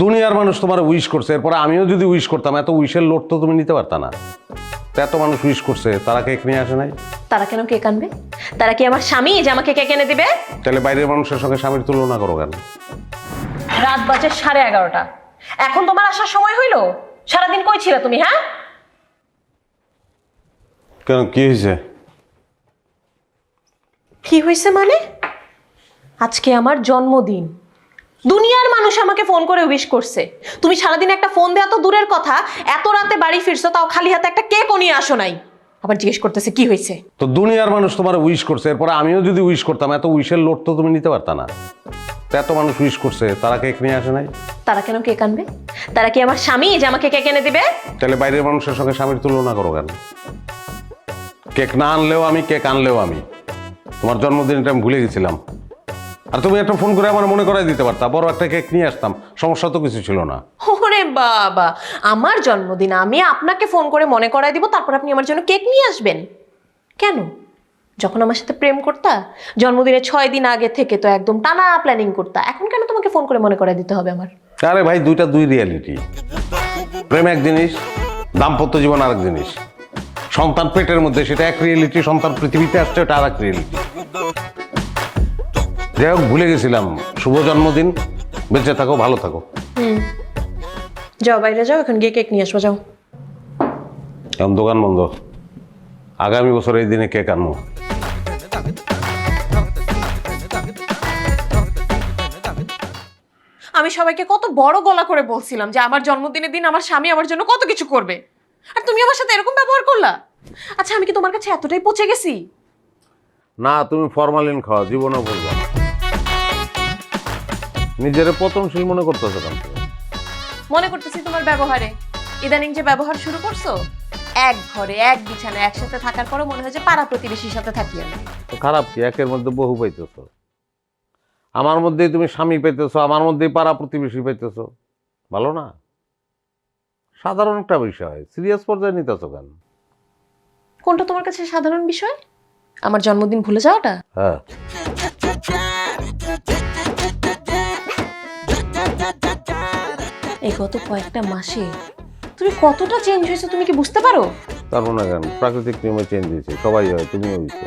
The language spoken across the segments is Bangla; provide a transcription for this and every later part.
দুনিয়ার মানুষ তোমার উইশ করছে, এরপরে আমিও যদি উইশ করতাম এত উইশের লোড তো তুমি নিতে পারতা না। তো এত মানুষ উইশ করছে, তারা কেক নিয়ে আসে নাই। তারা কেন কেক আনবে? তারা কি আমার স্বামী যে আমাকে কেক এনে দিবে? তাহলে বাইরের মানুষের সঙ্গে স্বামীর তুলনা করো কেন? রাত বাজে 11:30। এখন তোমার আসার সময় হইলো? সারাদিন কই ছিলে তুমি? হ্যাঁ, কেন, কি হয়েছে? কি হয়েছে মানে? আজকে আমার জন্মদিন, দুনিয়ার মানুষ আমাকে ফোন করে উইশ করছে। তুমি সারাদিন একটা ফোন দেয়া তো দূরের কথা, এত রাতে বাড়ি ফিরছো, তাও খালি হাতে একটা কেকও নিয়ে আসো নাই। আবার জিজ্ঞেস করতেছে কি হয়েছে। তো দুনিয়ার মানুষ তোমার উইশ করছে, এরপরে আমিও যদি উইশ করতাম এত উইশের লোড তো তুমি নিতে পারতা না। তো এত মানুষ উইশ করছে, তারা কেক নিয়ে আসে নাই। তারা কেন কেক আনবে? তারা কি আমার স্বামী যে আমাকে কেক এনে দিবে? তাহলে বাইরের মানুষের সঙ্গে স্বামীর তুলনা করো কেন? কেক না আনলেও আমি, কেক আনলেও আমি। তোমার জন্মদিনটা আমি ভুলে গেছিলাম, আর তুমি একটা ফোন করে আমার মনে করাই দিতে পারতা, বড় একটা কেক নিয়ে আসতাম, সমস্যা তো কিছু ছিল না। ওরে বাবা, আমার জন্মদিন আমি আপনাকে ফোন করে মনে করাই দিব, তারপর আপনি আমার জন্য কেক নিয়ে আসবেন কেন? যখন আমার সাথে প্রেম করতা, জন্মদিনের 6 দিন আগে থেকে তো একদম টানা প্ল্যানিং করতা, এখন কেন তোমাকে ফোন করে মনে করাই দিতে হবে আমার? আরে ভাই, দুই রিয়ালিটি। প্রেম এক জিনিস, দাম্পত্য জীবন আরেক জিনিস। সন্তান পেটের মধ্যে, সেটা এক রিয়েলিটি, সন্তান পৃথিবীতে আসছে ওটা আরেক রিয়েলিটি। যাই হোক, ভুলে গেছিলাম। শুভ জন্মদিন, বেঁচে থাকো, ভালো থাকো। যাও বাইরে যাও, এখন গিয়ে কেক নিয়ে আসবো, যাও। এখন দোকান বন্ধ, আগামী বছর এই দিনে কেক আনবো। আমি সবাইকে কত বড় গলা করে বলছিলাম যে আমার জন্মদিনের দিন আমার স্বামী আমার জন্য কত কিছু করবে, আর তুমি আমার সাথে এরকম ব্যবহার করলা। আচ্ছা, আমি কি তোমার কাছে এতটাই পচে গেছি? না, তুমি ফরমালিন খাওয়া, জীবনে বলবো না। নিজের পতনশীল মনে করতেছো কেন? মনে করতেছি তোমার ব্যবহারে। ইদানিং যে ব্যবহার শুরু করছো, এক ঘরে এক বিছানায় একসাথে থাকার পরও মনে হয় যে পাড়া প্রতিবেশীর সাথে থাকি আমি। তো খারাপ কি? একের মধ্যে বহু পাইতেছো। আমার মধ্যেই তুমি স্বামী পাইতেছো, আমার মধ্যেই পাড়া প্রতিবেশী পাইতেছো। ভালো না? সাধারণ একটা বিষয়, সিরিয়াস পর্যায়ে নিতেছো কেন? কোনটা তোমার কাছে সাধারণ বিষয়? আমার জন্মদিন ভুলে যাওয়াটা? হ্যাঁ, এই গত কয়েকটা মাসে তুমি কতটা চেঞ্জ হয়েছো, তুমি কি বুঝতে পারো? তারপর না কেন, প্রাকৃতিক নিয়মে চেঞ্জ হয়েছে, সবাই হয়, তুমিও হয়েছো।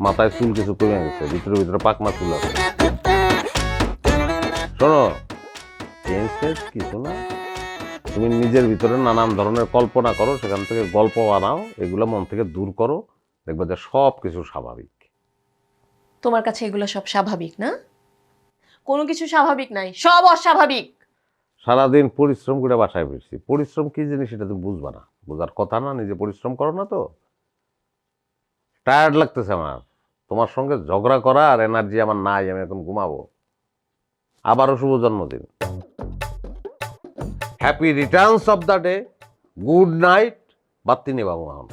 মাথায় চুল কিছু কমে গেছে, ভিতরে ভিতরে পাকমা চুল আছে। শোনো, চেঞ্জ কিছু না, তুমি নিজের ভিতরে নানান ধরনের কল্পনা করো, সেখান থেকে গল্প বানাও, এগুলো মন থেকে দূর করো, দেখবে যে সব কিছু স্বাভাবিক। তোমার কাছে এগুলো সব স্বাভাবিক না? কোনো কিছু স্বাভাবিক নাই, সব অস্বাভাবিক। সারাদিন পরিশ্রম করে বাসায় ফিরছি, পরিশ্রম কি জিনিস সেটা তুমি বুঝবা না, বোঝার কথা না, নিজে পরিশ্রম করো না তো। টায়ার্ড লাগতেছে আমার, তোমার সঙ্গে ঝগড়া করা আর এনার্জি আমার নাই, আমি এখন ঘুমাবো। আবারও শুভ জন্মদিন, happy Returns of the day, good night. বাত্তি নেবাবো এখন।